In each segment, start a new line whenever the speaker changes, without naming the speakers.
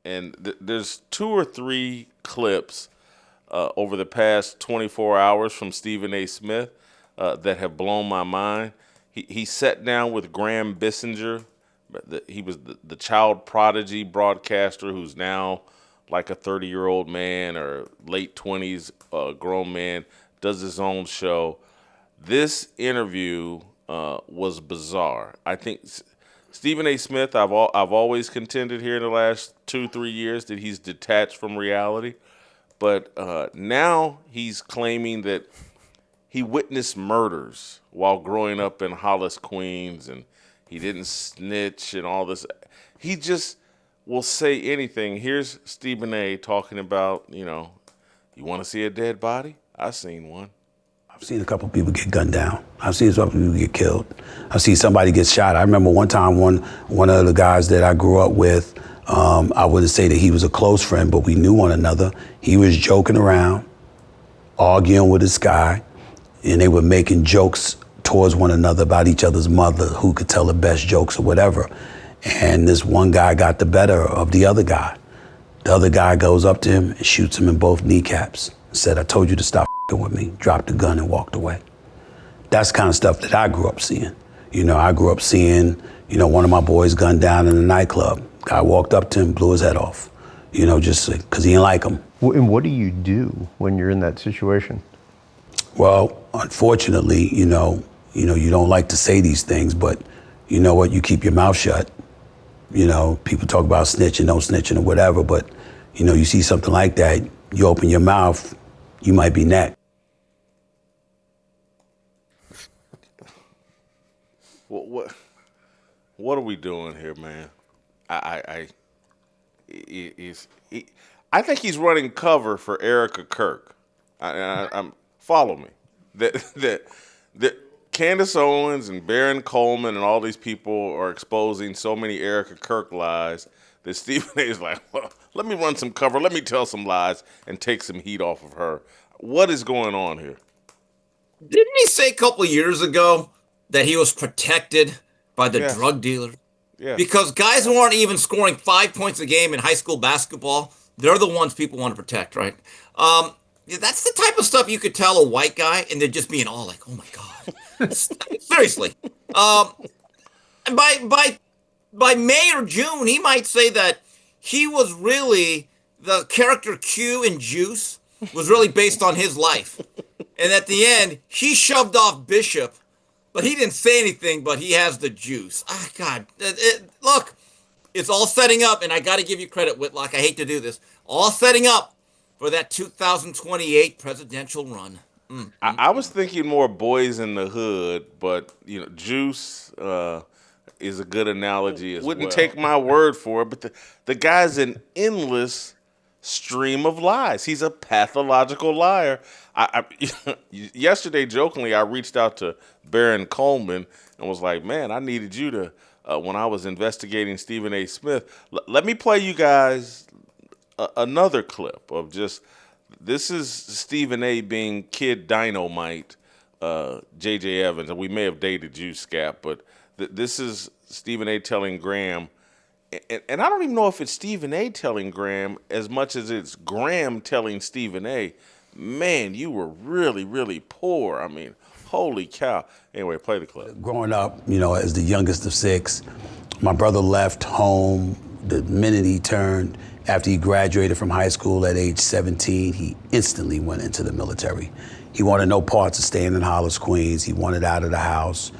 and there's 2 or 3 clips over the past 24 hours from Stephen A. Smith that have blown my mind. He sat down with Graham Bissinger. He was the child prodigy broadcaster who's now like a 30-year-old man or late 20s grown man, does his own show. This interview was bizarre. I think Stephen A. Smith, I've always contended here in the last 2-3 years that he's detached from reality. But now he's claiming that he witnessed murders while growing up in Hollis, Queens, and he didn't snitch and all this. He just will say anything. Here's Stephen A. talking about, you want to see a dead body? I've seen one.
I've seen a couple people get gunned down. I've seen some people get killed. I've seen somebody get shot. I remember one time one of the guys that I grew up with, I wouldn't say that he was a close friend, but we knew one another. He was joking around, arguing with this guy, and they were making jokes towards one another about each other's mother, who could tell the best jokes or whatever. And this one guy got the better of the other guy. The other guy goes up to him and shoots him in both kneecaps. Said, "I told you to stop with me," dropped the gun and walked away. That's the kind of stuff that I grew up seeing. I grew up seeing, one of my boys gunned down in a nightclub. Guy walked up to him, blew his head off, just because he didn't like him.
And what do you do when you're in that situation?
Well, unfortunately, you don't like to say these things, but you know what? You keep your mouth shut. People talk about snitching, no snitching or whatever, but, you see something like that, you open your mouth, you might be next.
What are we doing here, man? I think he's running cover for Erica Kirk. Follow me. That Candace Owens and Baron Coleman and all these people are exposing so many Erica Kirk lies that Stephen A. is like, well, let me run some cover, let me tell some lies and take some heat off of her. What is going on here?
Didn't he say a couple of years ago that he was protected by the drug dealers?
Yeah.
Because guys who aren't even scoring 5 points a game in high school basketball, they're the ones people want to protect, right? That's the type of stuff you could tell a white guy and they're just being all like, oh my God. Seriously. And by May or June, he might say that he was really, the character Q in Juice was really based on his life. And at the end, he shoved off Bishop, but he didn't say anything, but he has the juice. Ah, God. Look, it's all setting up, and I got to give you credit, Whitlock. I hate to do this. All setting up for that 2028 presidential run.
I was thinking more Boys in the Hood, but, Juice is a good analogy as well. Wouldn't take my word for it, but the guy's an endless stream of lies. He's a pathological liar. Yesterday, jokingly, I reached out to Baron Coleman and was like, man, I needed you to, when I was investigating Stephen A. Smith, let me play you guys another clip of just, this is Stephen A. being Kid Dynamite, J.J. Evans, and we may have dated Juice Scap, but this is Stephen A. telling Graham, and I don't even know if it's Stephen A. telling Graham as much as it's Graham telling Stephen A., man, you were really, really poor. I mean, holy cow. Anyway, play the clip.
Growing up, as the youngest of 6, my brother left home the minute he turned. After he graduated from high school at age 17, he instantly went into the military. He wanted no parts of staying in Hollis, Queens. He wanted out of the house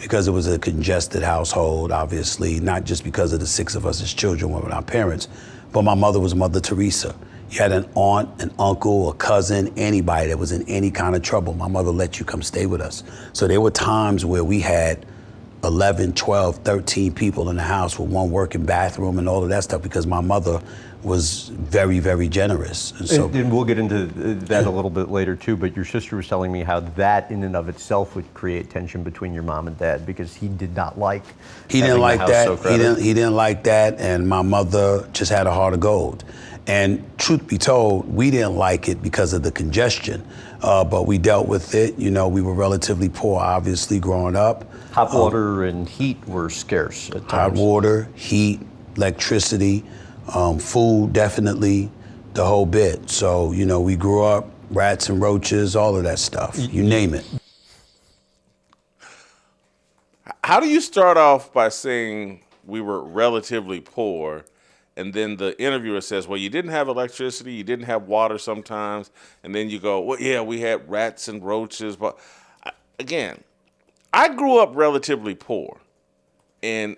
because it was a congested household, obviously, not just because of the 6 of us as children with our parents, but my mother was Mother Teresa. You had an aunt, an uncle, a cousin, anybody that was in any kind of trouble. My mother let you come stay with us. So there were times where we had 11, 12, 13 people in the house with one working bathroom and all of that stuff because my mother was very, very generous.
And we'll get into that a little bit later too, but your sister was telling me how that in and of itself would create tension between your mom and dad because he did not like
He didn't like that. He didn't like that, and my mother just had a heart of gold. And truth be told, we didn't like it because of the congestion, but we dealt with it. We were relatively poor, obviously, growing up.
Hot water and heat were scarce at times.
Hot water, heat, electricity. Food, definitely, the whole bit. So, we grew up, rats and roaches, all of that stuff, you name it.
How do you start off by saying we were relatively poor, and then the interviewer says, well, you didn't have electricity, you didn't have water sometimes, and then you go, well, yeah, we had rats and roaches. But again, I grew up relatively poor, and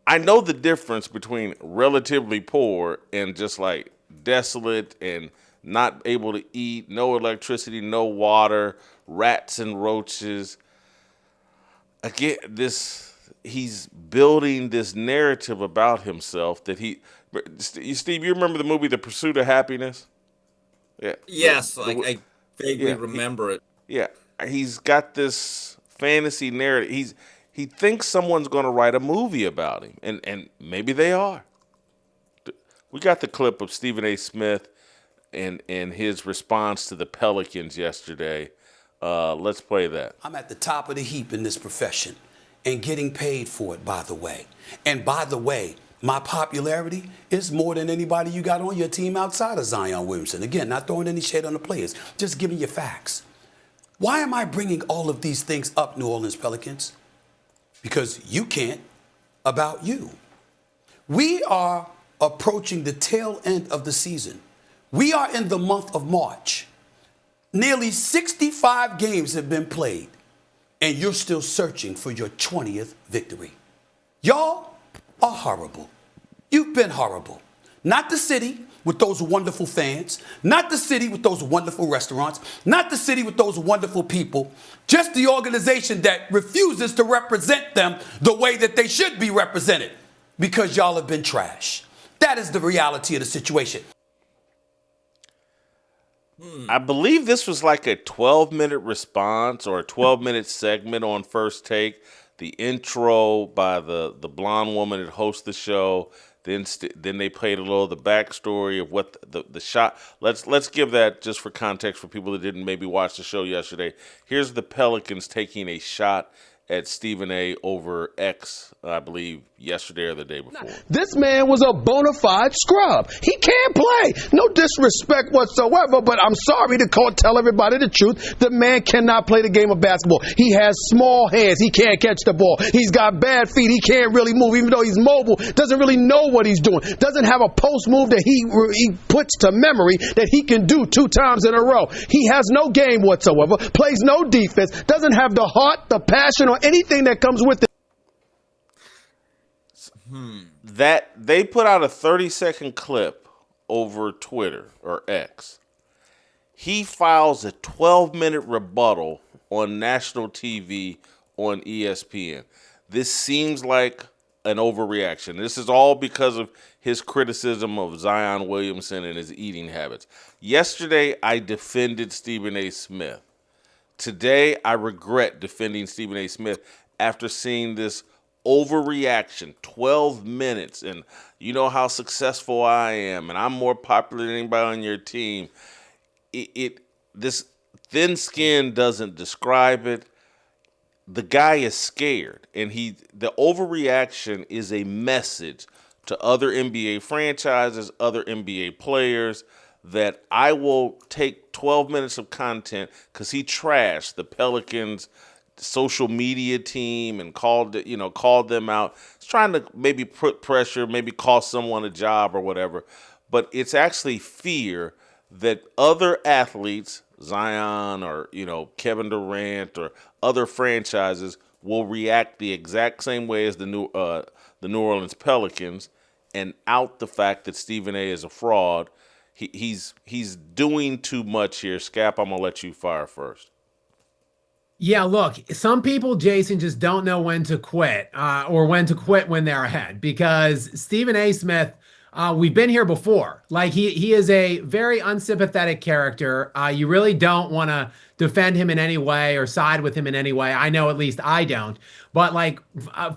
I know the difference between relatively poor and just like desolate and not able to eat, no electricity, no water, rats and roaches. Again, he's building this narrative about himself that Steve, you remember the movie The Pursuit of Happiness? Yeah.
Yes, I vaguely remember it.
Yeah, he's got this fantasy narrative. He thinks someone's going to write a movie about him, and maybe they are. We got the clip of Stephen A. Smith and his response to the Pelicans yesterday. Let's play that.
I'm at the top of the heap in this profession and getting paid for it, by the way. And by the way, my popularity is more than anybody you got on your team outside of Zion Williamson. Again, not throwing any shade on the players, just giving you facts. Why am I bringing all of these things up, New Orleans Pelicans? Because you can't about you. We are approaching the tail end of the season. We are in the month of March. Nearly 65 games have been played, and you're still searching for your 20th victory. Y'all are horrible. You've been horrible. Not the city with those wonderful fans, not the city with those wonderful restaurants, not the city with those wonderful people, just the organization that refuses to represent them the way that they should be represented because y'all have been trash. That is the reality of the situation.
I believe this was like a 12-minute response or a 12-minute segment on First Take. The intro by the blonde woman that hosts the show. Then they played a little of the backstory of what the shot. Let's give that just for context for people that didn't maybe watch the show yesterday. Here's the Pelicans taking a shot at Stephen A. over X, I believe, yesterday or the day before.
This man was a bona fide scrub. He can't play. No disrespect whatsoever, but I'm sorry to tell everybody the truth. The man cannot play the game of basketball. He has small hands. He can't catch the ball. He's got bad feet. He can't really move, even though he's mobile. Doesn't really know what he's doing. Doesn't have a post move that he puts to memory that he can do 2 times in a row. He has no game whatsoever. Plays no defense. Doesn't have the heart, the passion, or anything that comes with it.
That they put out a 30-second clip over Twitter or X. He files a 12-minute rebuttal on national TV on ESPN. This seems like an overreaction. This is all because of his criticism of Zion Williamson and his eating habits. Yesterday, I defended Stephen A. Smith. Today, I regret defending Stephen A. Smith after seeing this overreaction, 12 minutes, and you know how successful I am, and I'm more popular than anybody on your team. This thin skin doesn't describe it. The guy is scared, and the overreaction is a message to other NBA franchises, other NBA players, that I will take 12 minutes of content because he trashed the Pelicans social media team and called them out. He's trying to maybe put pressure, maybe cost someone a job or whatever. But it's actually fear that other athletes, Zion or Kevin Durant or other franchises, will react the exact same way as the New Orleans Pelicans and out the fact that Stephen A. is a fraud. He's doing too much here. Scap, I'm gonna let you fire first.
Yeah, look, some people, Jason, just don't know when to quit or when to quit when they're ahead, because Stephen A. Smith, we've been here before. Like he is a very unsympathetic character. You really don't want to defend him in any way or side with him in any way. I know at least I don't. But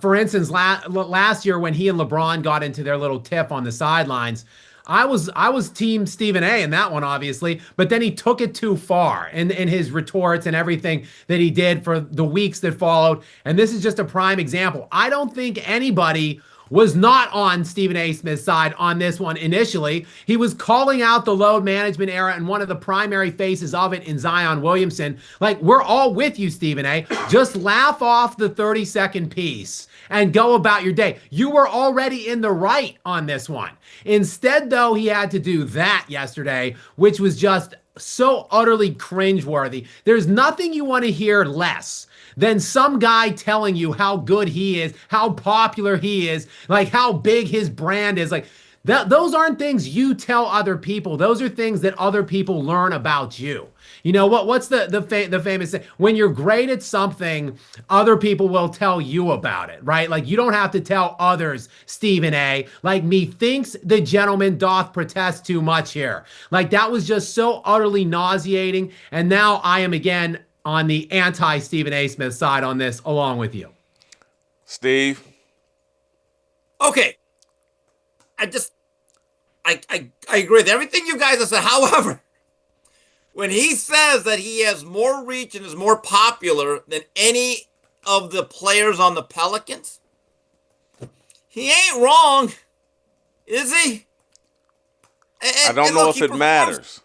for instance, last year when he and LeBron got into their little tiff on the sidelines, I was team Stephen A. in that one, obviously, but then he took it too far in his retorts and everything that he did for the weeks that followed. And this is just a prime example. I don't think anybody was not on Stephen A. Smith's side on this one initially. He was calling out the load management era and one of the primary faces of it in Zion Williamson. Like, we're all with you, Stephen A. Just laugh off the 30-second piece and go about your day. You were already in the right on this one. Instead, though, he had to do that yesterday, which was just so utterly cringeworthy. There's nothing you want to hear less than some guy telling you how good he is, how popular he is, like how big his brand is. Like, those aren't things you tell other people. Those are things that other people learn about you. You know what? What's the famous thing? When you're great at something, other people will tell you about it, right? Like, you don't have to tell others, Stephen A. Like, methinks the gentleman doth protest too much here. Like, that was just so utterly nauseating. And now I am again on the anti-Stephen A. Smith side on this, along with you.
Steve?
Okay. I agree with everything you guys have said. However, when he says that he has more reach and is more popular than any of the players on the Pelicans, he ain't wrong, is he?
I don't know if it matters.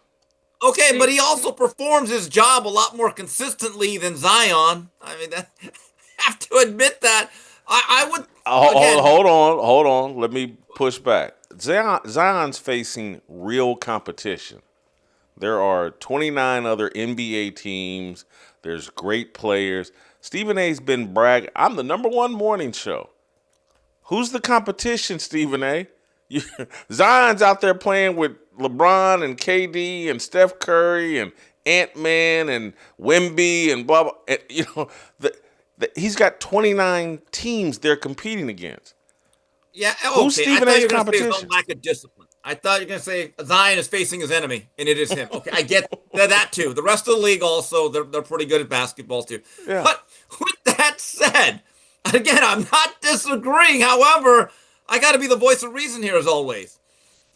Okay, but he also performs his job a lot more consistently than Zion. I mean, I have to admit that. I would.
Hold on. Let me push back. Zion's facing real competition. There are 29 other NBA teams. There's great players. Stephen A's been bragging. I'm the #1 morning show. Who's the competition, Stephen A? Zion's out there playing with LeBron and KD and Steph Curry and Ant-Man and Wemby and blah, blah. And, you know, he's got 29 teams they're competing against.
Yeah, okay.
Who's Stephen A's competition?
Say lack of discipline. I thought you were going to say Zion is facing his enemy, and it is him. Okay, I get that too. The rest of the league also, they're pretty good at basketball too. Yeah. But with that said, again, I'm not disagreeing. However, I got to be the voice of reason here as always.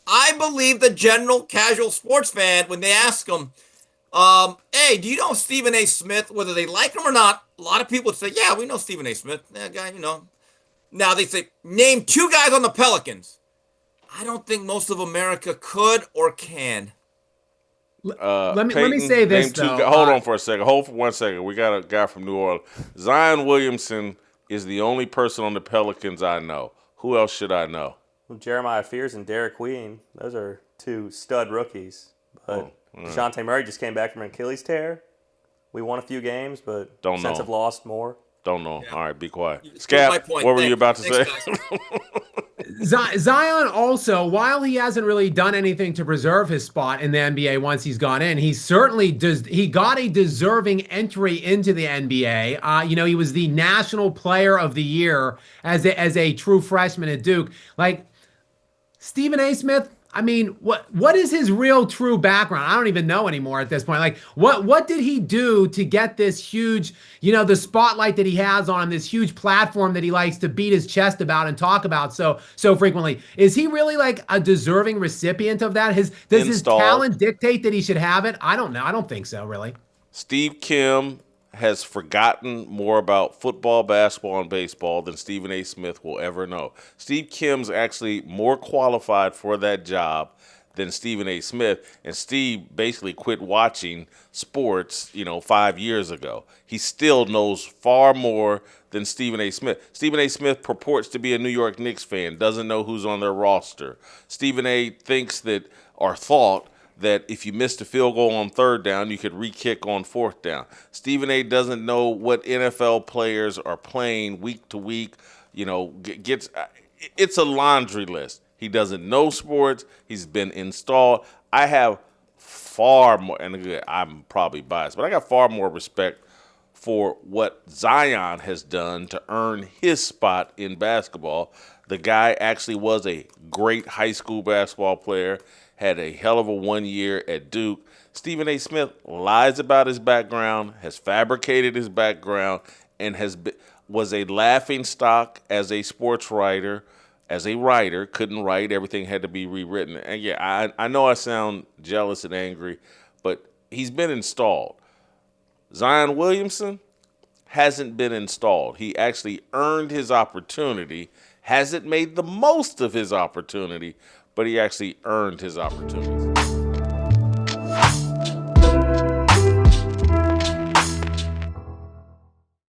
I believe the general casual sports fan, when they ask him, hey, do you know Stephen A. Smith, whether they like him or not, a lot of people would say, yeah, we know Stephen A. Smith. That guy, you know. Now they say, name 2 guys on the Pelicans. I don't think most of America could or can.
Let me say this, though.
Hold on for a second. Hold for 1 second. We got a guy from New Orleans. Zion Williamson is the only person on the Pelicans I know. Who else should I know?
Well, Jeremiah Fears and Derek Queen. Those are 2 stud rookies. But DeJounte Murray just came back from an Achilles tear. We won a few games, but since have lost more.
Don't know. Yeah. All right, be quiet. Scap, what were you about to say?
Zion also, while he hasn't really done anything to preserve his spot in the NBA once he's gone in, he certainly does. He got a deserving entry into the NBA. You know, he was the National Player of the Year as a true freshman at Duke. Like, Stephen A. Smith, I mean, what is his real true background? I don't even know anymore at this point. Like, what did he do to get this huge, you know, the spotlight that he has on him, this huge platform that he likes to beat his chest about and talk about so frequently? Is he really like a deserving recipient of that? Does his talent dictate that he should have it? I don't know. I don't think so, really.
Steve Kim has forgotten more about football, basketball, and baseball than Stephen A. Smith will ever know. Steve Kim's actually more qualified for that job than Stephen A. Smith, and Steve basically quit watching sports, 5 years ago. He still knows far more than Stephen A. Smith. Stephen A. Smith purports to be a New York Knicks fan, doesn't know who's on their roster. Stephen A. thinks that, or thought, that if you missed a field goal on 3rd down, you could re-kick on 4th down. Stephen A. doesn't know what NFL players are playing week to week. It's a laundry list. He doesn't know sports. He's been installed. I have far more, and again, I'm probably biased, but I got far more respect for what Zion has done to earn his spot in basketball. The guy actually was a great high school basketball player, had a hell of a 1 year at Duke. Stephen A. Smith lies about his background, has fabricated his background, and was a laughing stock as a sports writer, as a writer, couldn't write, everything had to be rewritten. And yeah, I know I sound jealous and angry, but he's been installed. Zion Williamson hasn't been installed. He actually earned his opportunity, hasn't made the most of his opportunity, but he actually earned his opportunity.